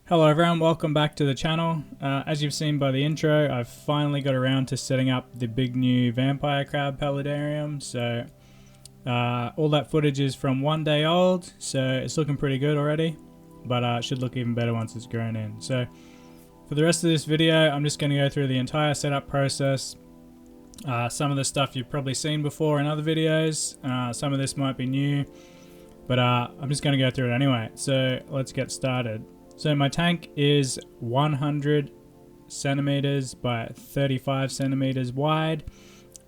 Hello everyone, welcome back to the channel. As you've seen by the intro, I've finally got around to setting up the big new vampire crab paludarium. So all that footage is from 1 day old, so it's looking pretty good already, but it should look even better once it's grown in. So for the rest of this video, I'm just going to go through the entire setup process. Some of the stuff you've probably seen before in other videos, some of this might be new, but I'm just going to go through it anyway. So let's get started. So my tank is 100 centimeters by 35 centimeters wide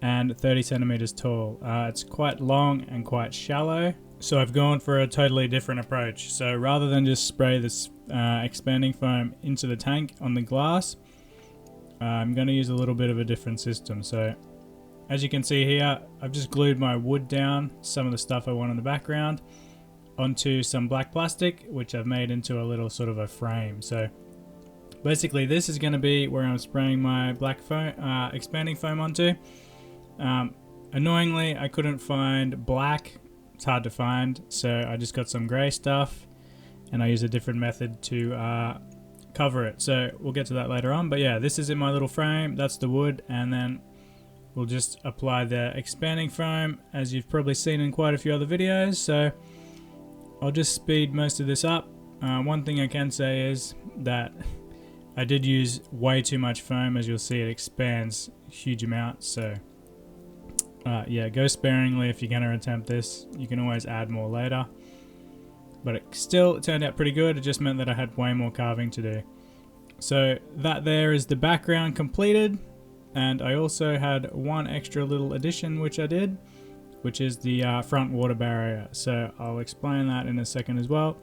and 30 centimeters tall. It's quite long and quite shallow, so I've gone for a totally different approach. So rather than just spray this expanding foam into the tank on the glass, I'm going to use a little bit of a different system. So as you can see here, I've just glued my wood down, some of the stuff I want in the background, onto some black plastic, which I've made into a little sort of a frame. So basically this is going to be where I'm spraying my black foam, expanding foam onto. Annoyingly, I couldn't find black. It's hard to find, so I just got some grey stuff and I use a different method to cover it. So we'll get to that later on, but yeah, this is in my little frame. That's the wood, and then we'll just apply the expanding foam, as you've probably seen in quite a few other videos. So I'll just speed most of this up. One thing I can say is that I did use way too much foam. As you'll see, it expands huge amounts. So yeah, go sparingly if you're going to attempt this. You can always add more later. But it turned out pretty good. It just meant that I had way more carving to do. So that there is the background completed. And I also had one extra little addition which I did, which is the front water barrier. So I'll explain that in a second as well.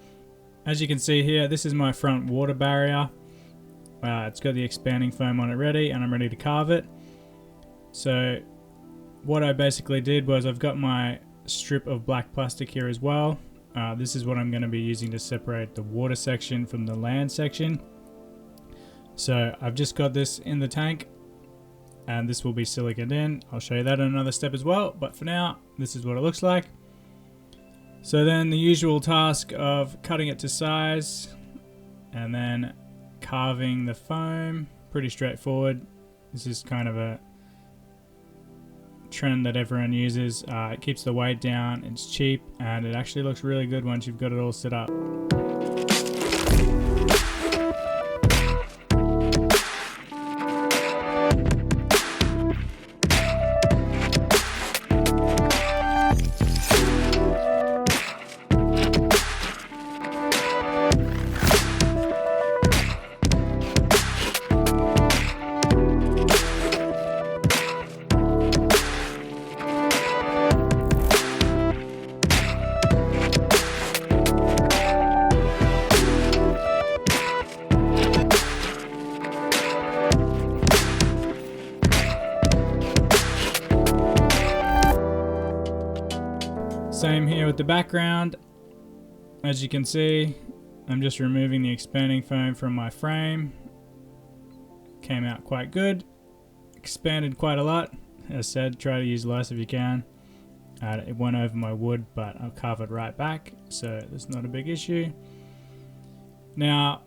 As you can see here, this is my front water barrier. It's got the expanding foam on it ready, and I'm ready to carve it. So what I basically did was I've got my strip of black plastic here as well. This is what I'm going to be using to separate the water section from the land section. So I've just got this in the tank, and this will be siliconed in. I'll show you that in another step as well, but for now, this is what it looks like. So then the usual task of cutting it to size and then carving the foam, pretty straightforward. This is kind of a trend that everyone uses. It keeps the weight down, it's cheap, and it actually looks really good once you've got it all set up. Same here with the background. As you can see, I'm just removing the expanding foam from my frame. Came out quite good. Expanded quite a lot. As said, try to use less if you can. It went over my wood, but I'll carve it right back, so that's not a big issue. Now,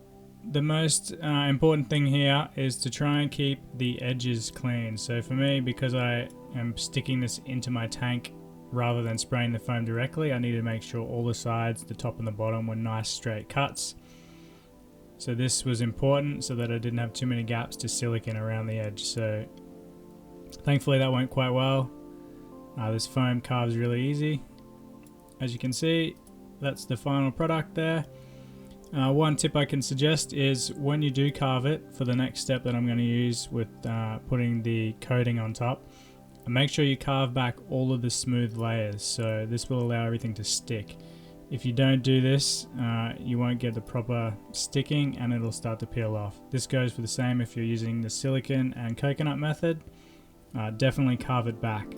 the most important thing here is to try and keep the edges clean. So for me, because I am sticking this into my tank rather than spraying the foam directly, I need to make sure all the sides, the top and the bottom, were nice straight cuts. So this was important so that I didn't have too many gaps to silicone around the edge. So thankfully that went quite well. This foam carves really easy. As you can see, that's the final product there. One tip I can suggest is when you do carve it, for the next step that I'm going to use with putting the coating on top, make sure you carve back all of the smooth layers, so this will allow everything to stick. If you don't do this, you won't get the proper sticking and it'll start to peel off. This goes for the same if you're using the silicone and coconut method. Definitely carve it back.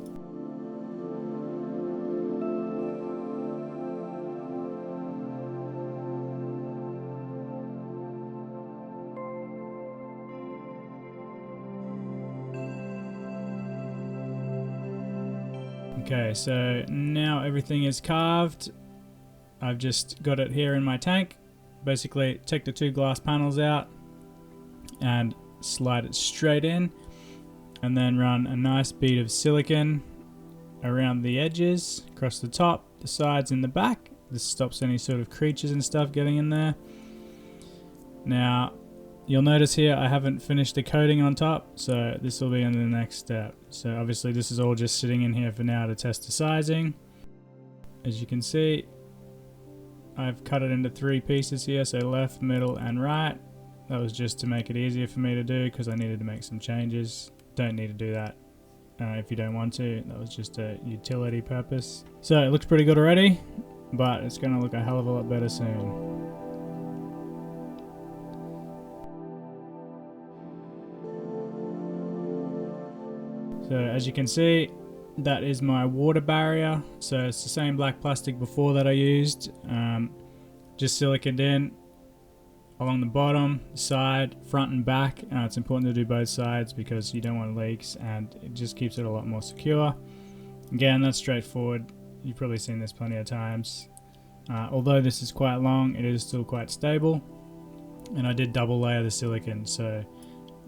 Okay, so now everything is carved. I've just got it here in my tank. basically take the two glass panels out and slide it straight in, and then run a nice bead of silicone around the edges, across the top, the sides and the back. This stops any sort of creatures and stuff getting in there. Now you'll notice here I haven't finished the coating on top, so this will be in the next step. So obviously this is all just sitting in here for now to test the sizing. As you can see, I've cut it into 3 pieces here, so left, middle and right. That was just to make it easier for me to do because I needed to make some changes. Don't need to do that if you don't want to. That was just a utility purpose. So it looks pretty good already, but it's going to look a hell of a lot better soon. So as you can see, that is my water barrier. So it's the same black plastic before that I used, just siliconed in along the bottom, side, front and back. It's important to do both sides because you don't want leaks, and it just keeps it a lot more secure. Again, that's straightforward. You've probably seen this plenty of times. Although this is quite long, it is still quite stable, and I did double layer the silicone, so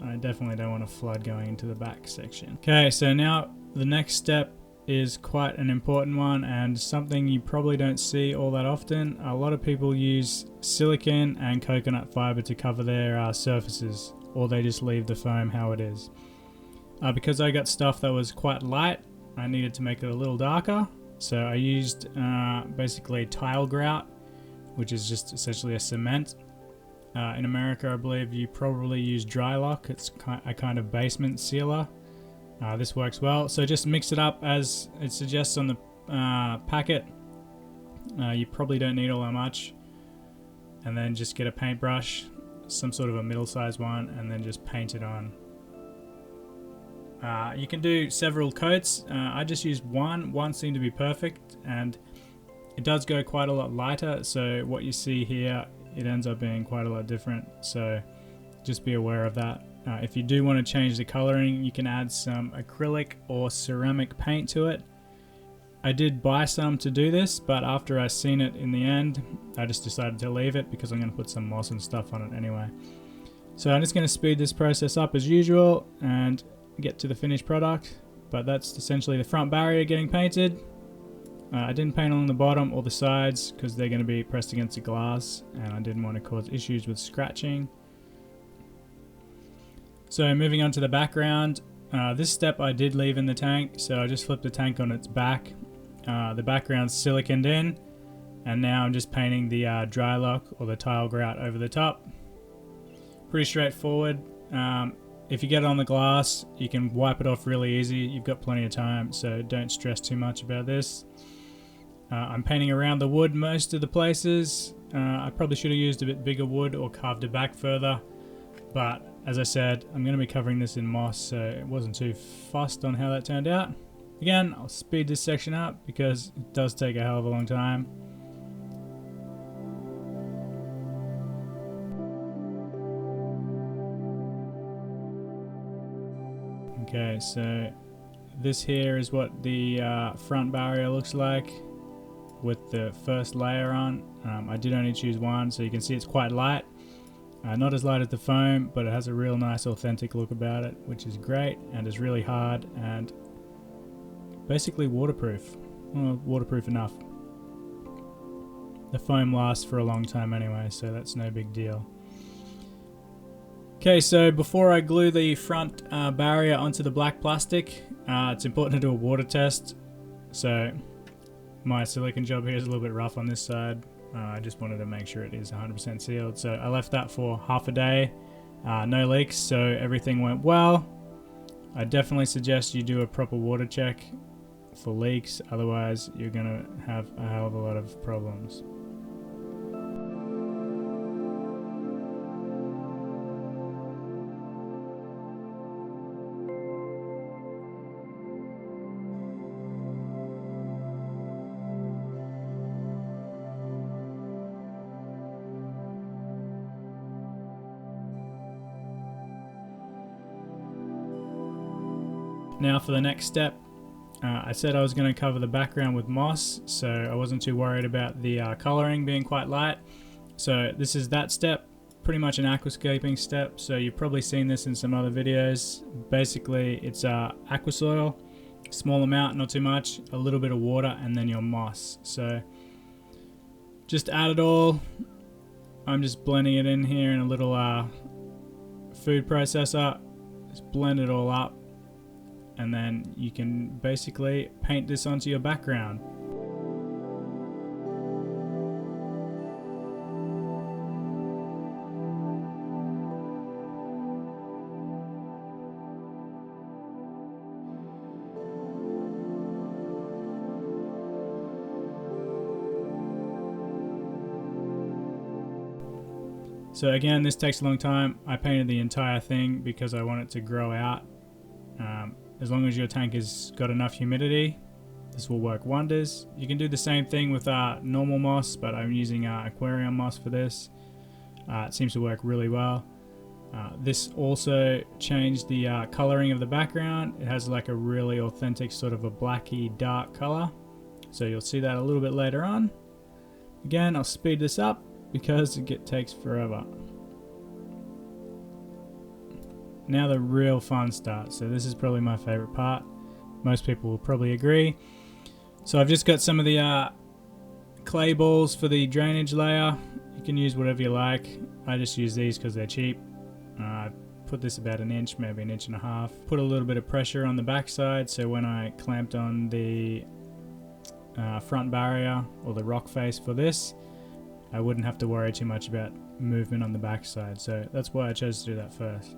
I definitely don't want a flood going into the back section. Okay, so now the next step is quite an important one and something you probably don't see all that often. A lot of people use silicone and coconut fiber to cover their surfaces, or they just leave the foam how it is. Because I got stuff that was quite light, I needed to make it a little darker, so I used basically tile grout, which is just essentially a cement. In America, I believe you probably use Drylock. It's a kind of basement sealer. This works well. So just mix it up as it suggests on the packet. You probably don't need all that much. And then just get a paintbrush, some sort of a middle-sized one, and then just paint it on. You can do several coats. I just used one. One seemed to be perfect, and it does go quite a lot lighter. So what you see here, it ends up being quite a lot different. So just be aware of that. If you do want to change the coloring, you can add some acrylic or ceramic paint to it. I did buy some to do this, but after I seen it in the end, I just decided to leave it because I'm going to put some moss and stuff on it anyway. So I'm just going to speed this process up as usual and get to the finished product. But that's essentially the front barrier getting painted. I didn't paint along the bottom or the sides because they're going to be pressed against the glass, and I didn't want to cause issues with scratching. So moving on to the background, this step I did leave in the tank, so I just flipped the tank on its back. The background's siliconed in, and now I'm just painting the Drylock or the tile grout over the top. Pretty straightforward. If you get it on the glass, you can wipe it off really easy. You've got plenty of time, so don't stress too much about this. I'm painting around the wood most of the places. I probably should have used a bit bigger wood or carved it back further, but as I said, I'm going to be covering this in moss, so it wasn't too fussed on how that turned out. Again, I'll speed this section up because it does take a hell of a long time. Okay, so this here is what the front barrier looks like with the first layer on. I did only choose one, so you can see it's quite light. Not as light as the foam, but it has a real nice authentic look about it, which is great, and is really hard and basically waterproof. Well, waterproof enough. The foam lasts for a long time anyway, so that's no big deal. Okay, so before I glue the front barrier onto the black plastic, it's important to do a water test. So my silicone job here is a little bit rough on this side. I just wanted to make sure it is 100% sealed. So I left that for half a day. No leaks, so everything went well. I definitely suggest you do a proper water check for leaks, otherwise you're gonna have a hell of a lot of problems. Now for the next step, I said I was going to cover the background with moss, so I wasn't too worried about the colouring being quite light. So this is that step, pretty much an aquascaping step. So you've probably seen this in some other videos. Basically, it's aqua soil, small amount, not too much, a little bit of water, and then your moss. So just add it all. I'm just blending it in here in a little food processor. Just blend it all up, and then you can basically paint this onto your background. So again, this takes a long time. I painted the entire thing because I want it to grow out. As long as your tank has got enough humidity, this will work wonders. You can do the same thing with normal moss, but I'm using aquarium moss for this. It seems to work really well. This also changed the coloring of the background. It has like a really authentic sort of a blacky dark color. So you'll see that a little bit later on. Again, I'll speed this up because it takes forever. Now the real fun starts. So this is probably my favorite part. Most people will probably agree. So I've just got some of the clay balls for the drainage layer. You can use whatever you like. I just use these because they're cheap. Put this about an inch, maybe an inch and a half. Put a little bit of pressure on the backside, so when I clamped on the front barrier or the rock face for this, I wouldn't have to worry too much about movement on the backside. So that's why I chose to do that first.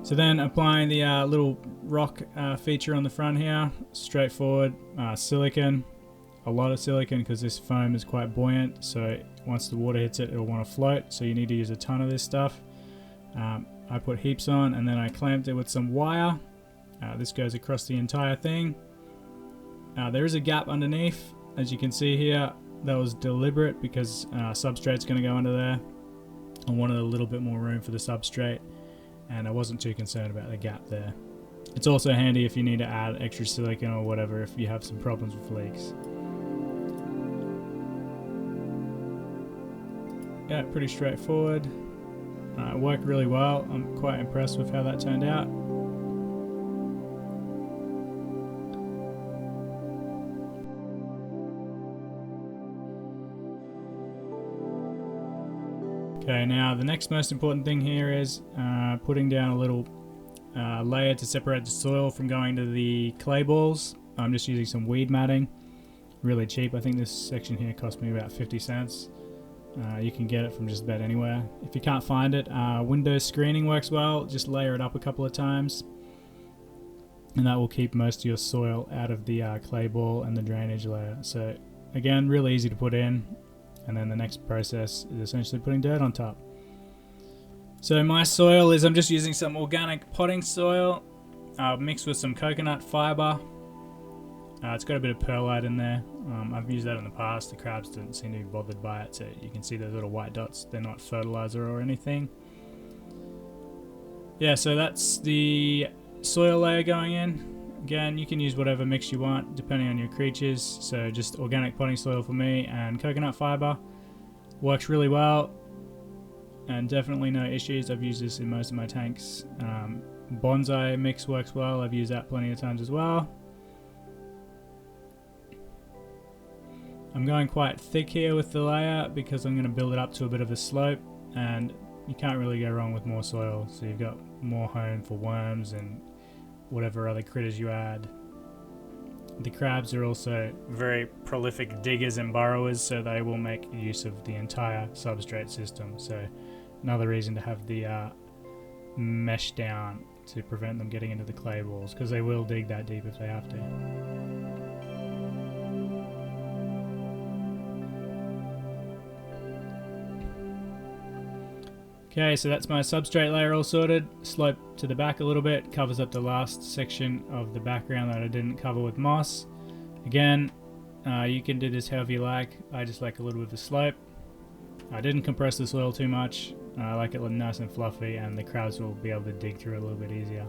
So then applying the little rock feature on the front here, straightforward, silicone, a lot of silicone because this foam is quite buoyant, so once the water hits it, it'll want to float, so you need to use a ton of this stuff. I put heaps on and then I clamped it with some wire. This goes across the entire thing. There is a gap underneath, as you can see here. That was deliberate because substrate's going to go under there. I wanted a little bit more room for the substrate, and I wasn't too concerned about the gap there. It's also handy if you need to add extra silicone or whatever if you have some problems with leaks. Yeah, pretty straightforward. It worked really well. I'm quite impressed with how that turned out. Okay, now the next most important thing here is putting down a little layer to separate the soil from going to the clay balls. I'm just using some weed matting, really cheap. I think this section here cost me about 50 cents. You can get it from just about anywhere. If you can't find it, window screening works well. Just layer it up a couple of times, and that will keep most of your soil out of the clay ball and the drainage layer. So again, really easy to put in. And then the next process is essentially putting dirt on top. So my soil is, I'm just using some organic potting soil mixed with some coconut fiber. It's got a bit of perlite in there. I've used that in the past. The crabs didn't seem to be bothered by it. So you can see those little white dots. They're not fertilizer or anything. Yeah, so that's the soil layer going in. Again, you can use whatever mix you want depending on your creatures. So just organic potting soil for me and coconut fiber. Works really well and definitely no issues. I've used this in most of my tanks. Bonsai mix works well. I've used that plenty of times as well. I'm going quite thick here with the layer because I'm going to build it up to a bit of a slope, and you can't really go wrong with more soil. So you've got more home for worms and whatever other critters you add. The crabs are also very prolific diggers and burrowers, so they will make use of the entire substrate system. So another reason to have the mesh down to prevent them getting into the clay balls, because they will dig that deep if they have to. Okay, so that's my substrate layer all sorted. Slope to the back a little bit, covers up the last section of the background that I didn't cover with moss. Again, you can do this however you like. I just like a little bit of a slope. I didn't compress the soil too much. I like it nice and fluffy, and the crabs will be able to dig through it a little bit easier.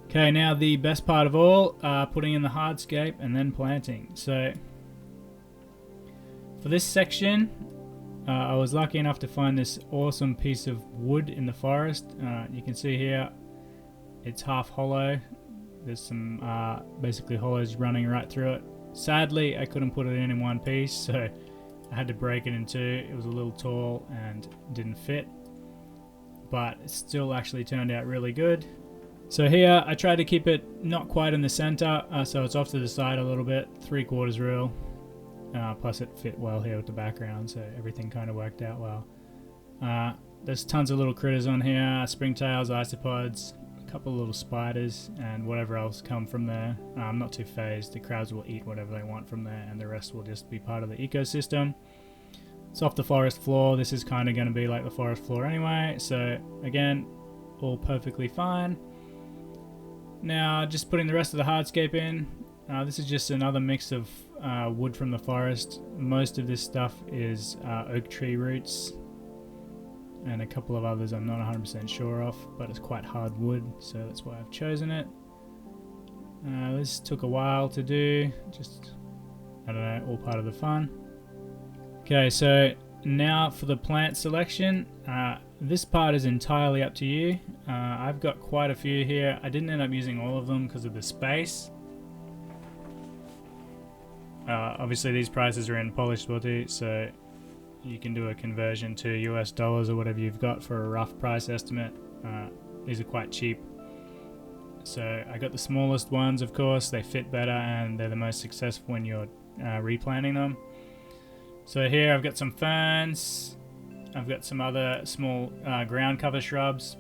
Okay, now the best part of all, putting in the hardscape and then planting. So for this section, I was lucky enough to find this awesome piece of wood in the forest. You can see here it's half hollow. There's some basically hollows running right through it. Sadly, I couldn't put it in one piece, so I had to break it in two. It was a little tall and didn't fit, but it still actually turned out really good. So here I tried to keep it not quite in the center, so it's off to the side a little bit, 3/4 rule. Plus it fit well here with the background, so everything kind of worked out well. There's tons of little critters on here, springtails, isopods, a couple of little spiders, and whatever else come from there. I'm not too phased. The crowds will eat whatever they want from there, and the rest will just be part of the ecosystem. It's off the forest floor. This is kind of going to be like the forest floor anyway, so again, all perfectly fine. Now just putting the rest of the hardscape in. This is just another mix of wood from the forest. Most of this stuff is oak tree roots and a couple of others I'm not 100% sure of, but it's quite hard wood, so that's why I've chosen it. This took a while to do, just, I don't know, all part of the fun. Okay, so now for the plant selection. This part is entirely up to you. I've got quite a few here. I didn't end up using all of them because of the space. Obviously these prices are in Polish zloty, so you can do a conversion to US dollars or whatever you've got for a rough price estimate. These are quite cheap. So I got the smallest ones, of course. They fit better and they're the most successful when you're replanting them. So here I've got some ferns. I've got some other small ground cover shrubs.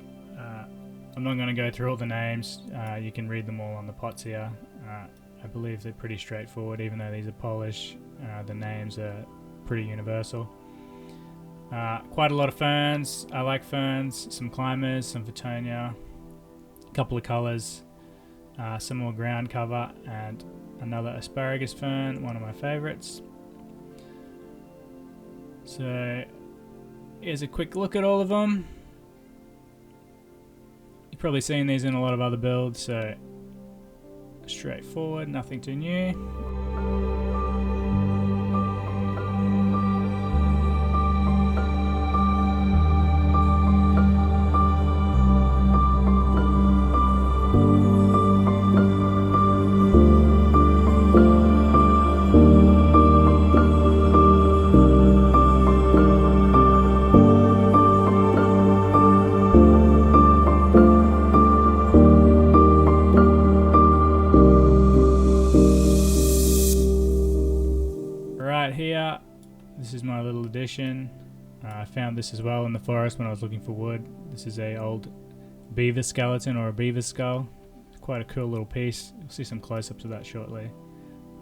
I'm not going to go through all the names. You can read them all on the pots here. I believe they're pretty straightforward, even though these are Polish. The names are pretty universal. Quite a lot of ferns. I like ferns. Some climbers, some Fittonia, a couple of colours, some more ground cover, and another asparagus fern, one of my favourites. So here's a quick look at all of them. You've probably seen these in a lot of other builds, so straightforward, nothing too new. Here, this is my little addition. I found this as well in the forest when I was looking for wood. This is a old beaver skeleton or a beaver skull. It's quite a cool little piece. You'll see some close-ups of that shortly.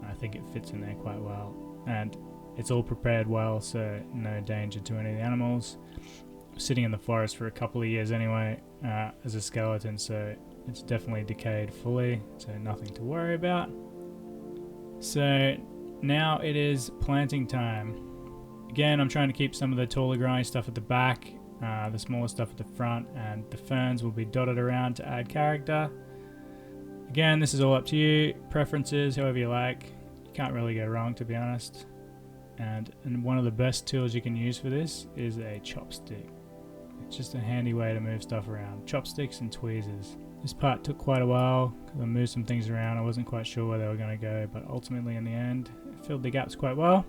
I think it fits in there quite well, and it's all prepared well, so no danger to any of the animals. Sitting in the forest for a couple of years anyway as a skeleton, so it's definitely decayed fully, so nothing to worry about. So now it is planting time. Again, I'm trying to keep some of the taller growing stuff at the back, the smaller stuff at the front, and the ferns will be dotted around to add character. Again, this is all up to you, preferences, however you like. You can't really go wrong, to be honest. And one of the best tools you can use for this is a chopstick. It's just a handy way to move stuff around. Chopsticks and tweezers. This part took quite a while because I moved some things around. I wasn't quite sure where they were going to go, but ultimately in the end, it filled the gaps quite well.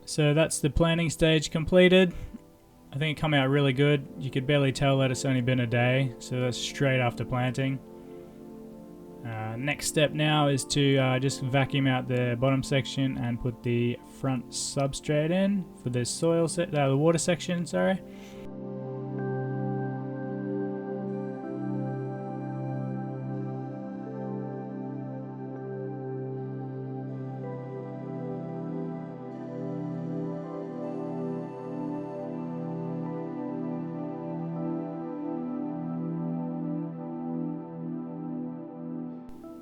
So that's the planting stage completed. I think it came out really good. You could barely tell that it's only been a day, so that's straight after planting. Next step now is to just vacuum out the bottom section and put the front substrate in for the the water section, sorry.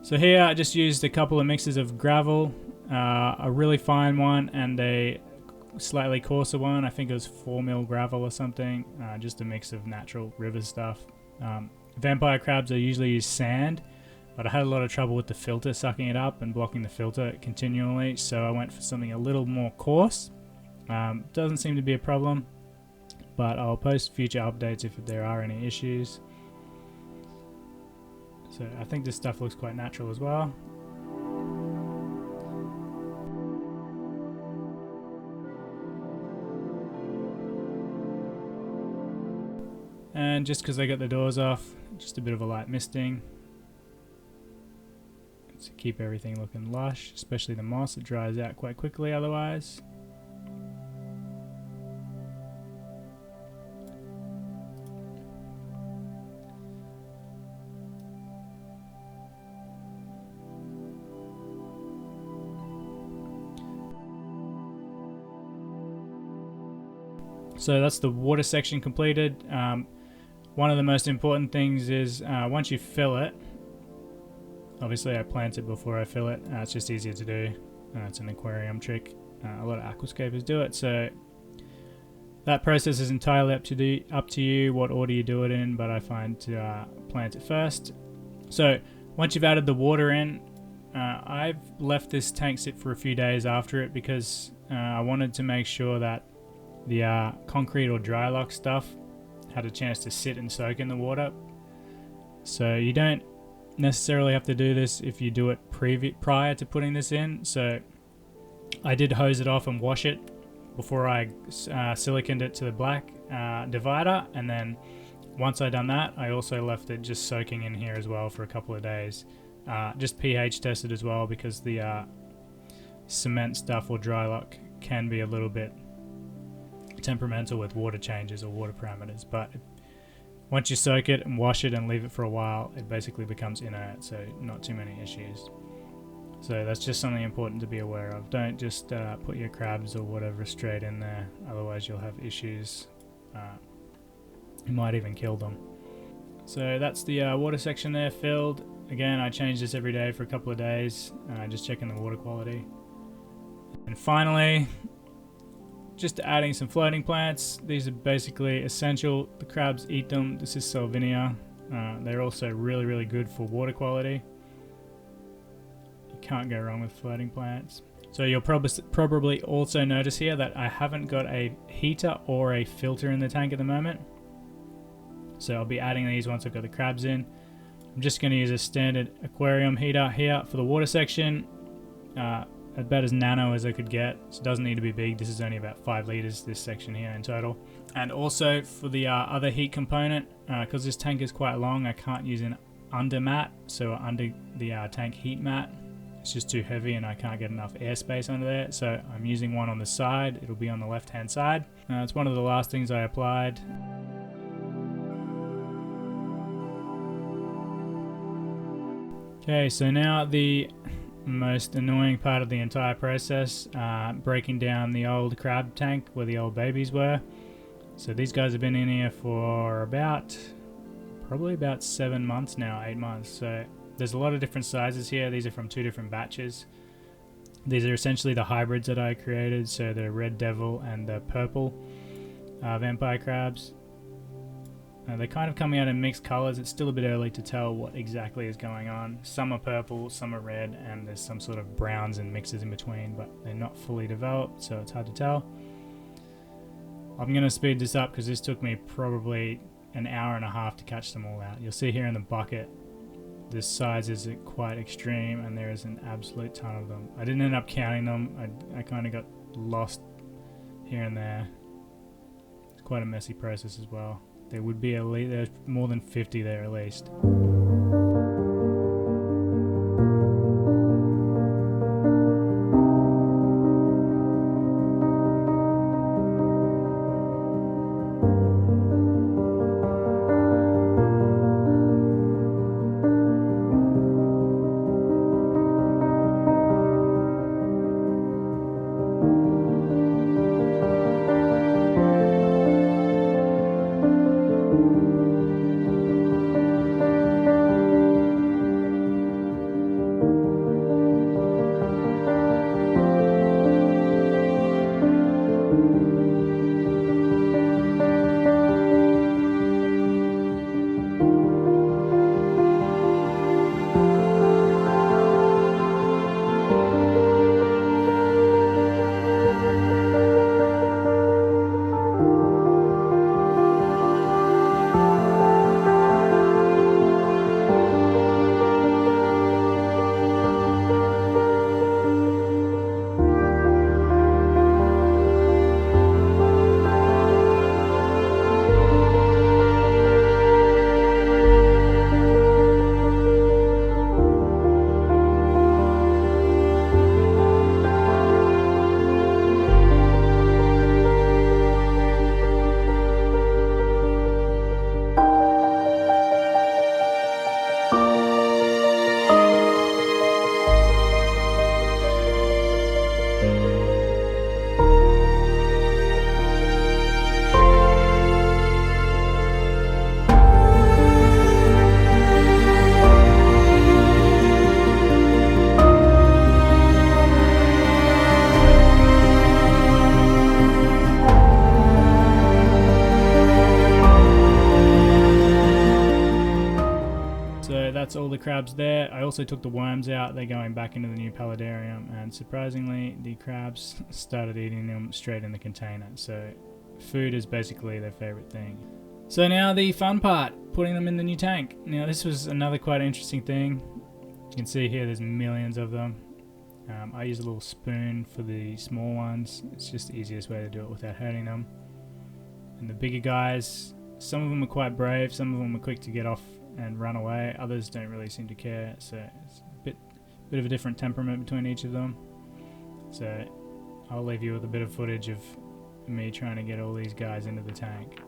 So here I just used a couple of mixes of gravel, a really fine one and a slightly coarser one. I think it was 4mm gravel or something, just a mix of natural river stuff. Vampire crabs, I usually use sand, but I had a lot of trouble with the filter sucking it up and blocking the filter continually, so I went for something a little more coarse. Doesn't seem to be a problem, but I'll post future updates if there are any issues. So I think this stuff looks quite natural as well. And just because I got the doors off, just a bit of a light misting to keep everything looking lush, especially the moss. It dries out quite quickly otherwise. So that's the water section completed. One of the most important things is once you fill it, obviously I plant it before I fill it. It's just easier to do. It's an aquarium trick. A lot of aquascapers do it. So that process is entirely up to you what order you do it in, but I find to plant it first. So once you've added the water in, I've left this tank sit for a few days after it because I wanted to make sure that the concrete or dry lock stuff had a chance to sit and soak in the water. So you don't necessarily have to do this if you do it prior to putting this in. So I did hose it off and wash it before I siliconed it to the black divider, and then once I done that, I also left it just soaking in here as well for a couple of days. Just pH tested as well, because the cement stuff or dry lock can be a little bit temperamental with water changes or water parameters, but once you soak it and wash it and leave it for a while, it basically becomes inert, so not too many issues. So that's just something important to be aware of. Don't just put your crabs or whatever straight in there, otherwise you'll have issues. You might even kill them. So that's the water section there filled. Again, I change this every day for a couple of days, just checking the water quality. And finally, just adding some floating plants. These are basically essential. The crabs eat them. This is Salvinia. They're also really, really good for water quality. You can't go wrong with floating plants. So you'll probably also notice here that I haven't got a heater or a filter in the tank at the moment. So I'll be adding these once I've got the crabs in. I'm just going to use a standard aquarium heater here for the water section. About as nano as I could get, so it doesn't need to be big. This is only about 5 liters, this section here in total. And also for the other heat component, because this tank is quite long, I can't use an under mat, so under the tank heat mat. It's just too heavy and I can't get enough airspace under there, so I'm using one on the side. It'll be on the left hand side. It's one of the last things I applied. Okay, so now the most annoying part of the entire process, breaking down the old crab tank where the old babies were. So these guys have been in here for probably about 7 months now, 8 months. So there's a lot of different sizes here. These are from 2 different batches. These are essentially the hybrids that I created, so the red devil and the purple vampire crabs. They're kind of coming out in mixed colors. It's still a bit early to tell what exactly is going on. Some are purple, some are red, and there's some sort of browns and mixes in between, but they're not fully developed, so it's hard to tell. I'm going to speed this up because this took me probably an hour and a half to catch them all out. You'll see here in the bucket, the size is quite extreme, and there is an absolute ton of them. I didn't end up counting them. I kind of got lost here and there. It's quite a messy process as well. There would be there's more than 50 there at least. That's all the crabs there. I also took the worms out. They're going back into the new paludarium, and surprisingly the crabs started eating them straight in the container. So food is basically their favorite thing. So now the fun part, putting them in the new tank. Now this was another quite interesting thing. You can see here there's millions of them. I use a little spoon for the small ones. It's just the easiest way to do it without hurting them. And the bigger guys, some of them are quite brave, some of them are quick to get off and run away, others don't really seem to care, so it's a bit of a different temperament between each of them. So I'll leave you with a bit of footage of me trying to get all these guys into the tank.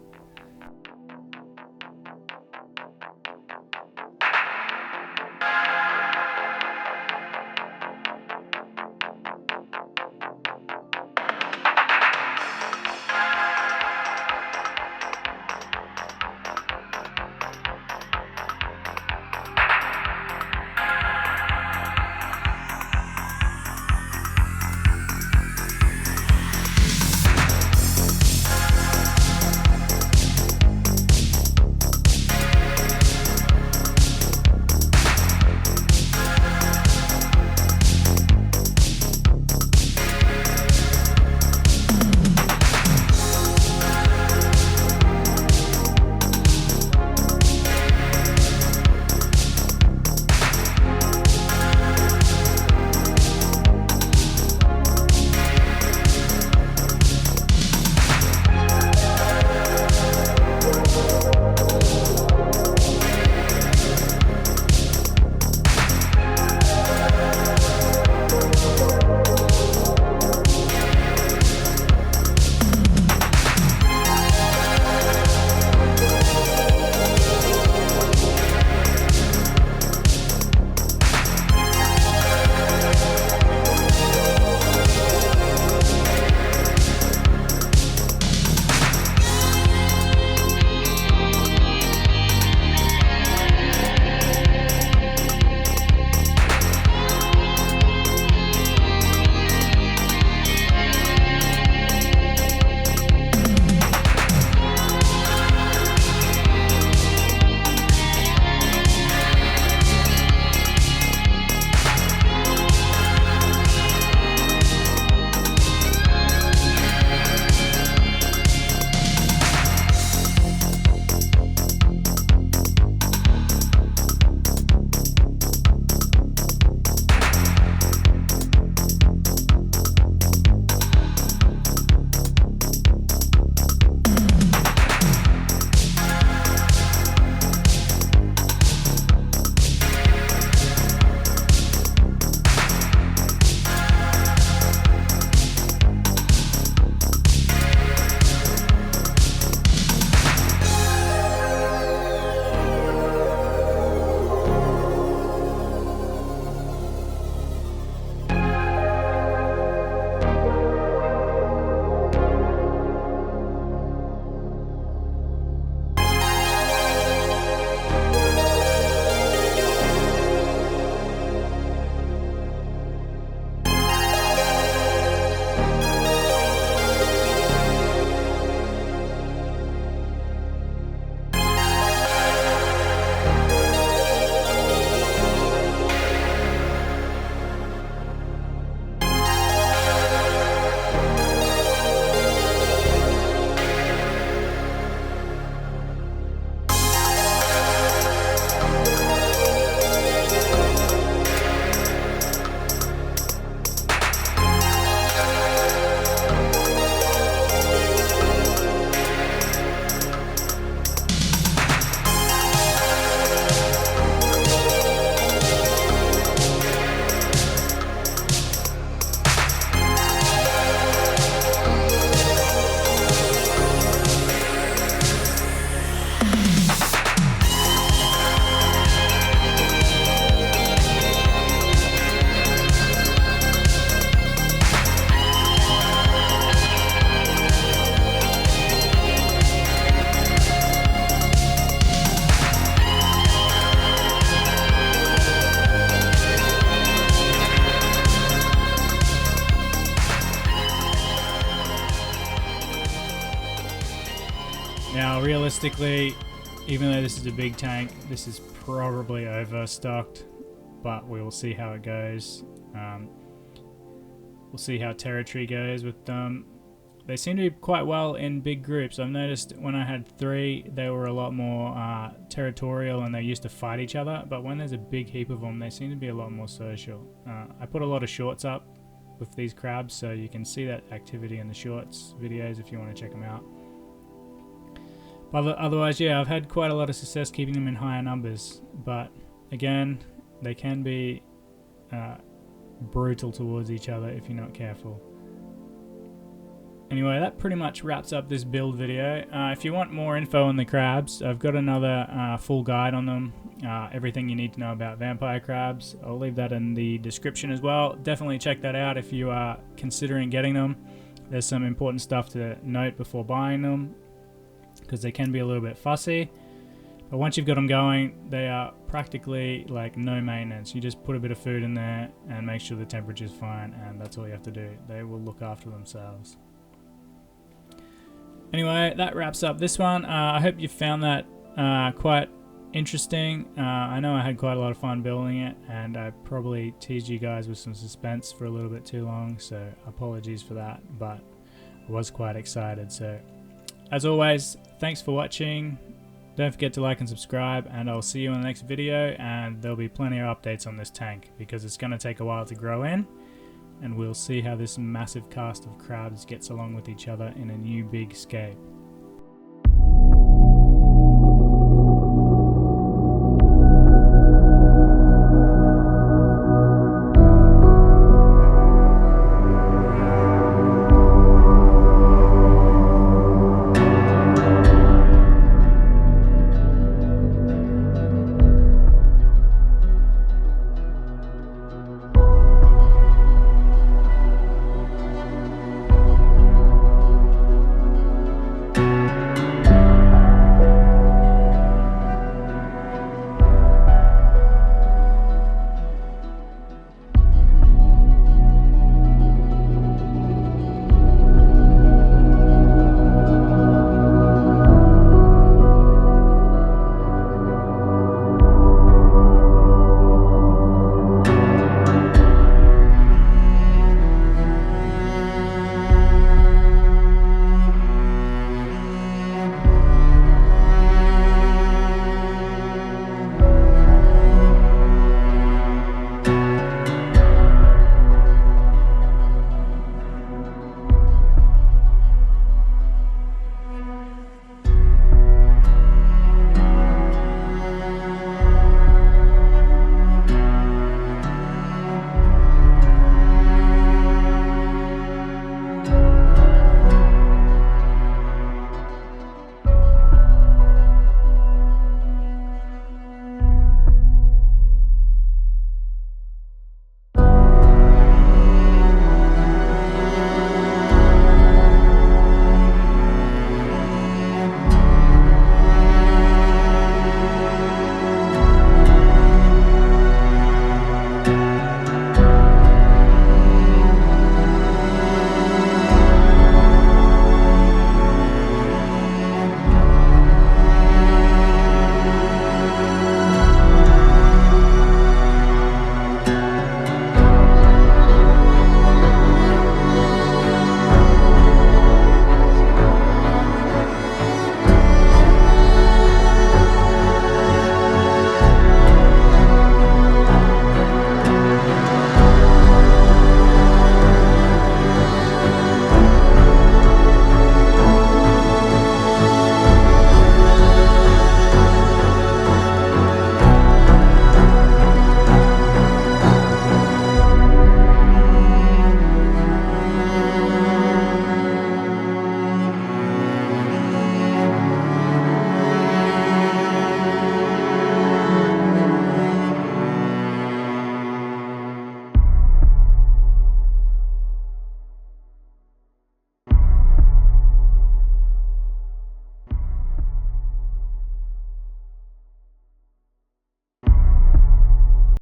Now, realistically, even though this is a big tank, this is probably overstocked, but we will see how it goes. We'll see how territory goes with them. They seem to be quite well in big groups. I've noticed when I had 3, they were a lot more territorial and they used to fight each other, but when there's a big heap of them, they seem to be a lot more social. I put a lot of shorts up with these crabs, so you can see that activity in the shorts videos if you want to check them out. But otherwise, yeah, I've had quite a lot of success keeping them in higher numbers, but again, they can be brutal towards each other if you're not careful. Anyway, that pretty much wraps up this build video. If you want more info on the crabs, I've got another full guide on them, everything you need to know about vampire crabs. I'll leave that in the description as well. Definitely check that out if you are considering getting them. There's some important stuff to note before buying them, because they can be a little bit fussy. But once you've got them going, they are practically like no maintenance. You just put a bit of food in there and make sure the temperature's fine, and that's all you have to do. They will look after themselves. Anyway, that wraps up this one. I hope you found that quite interesting. I know I had quite a lot of fun building it, and I probably teased you guys with some suspense for a little bit too long, so apologies for that, but I was quite excited. So as always, thanks for watching. Don't forget to like and subscribe, and I'll see you in the next video, and there'll be plenty of updates on this tank because it's going to take a while to grow in, and we'll see how this massive cast of crabs gets along with each other in a new big scape.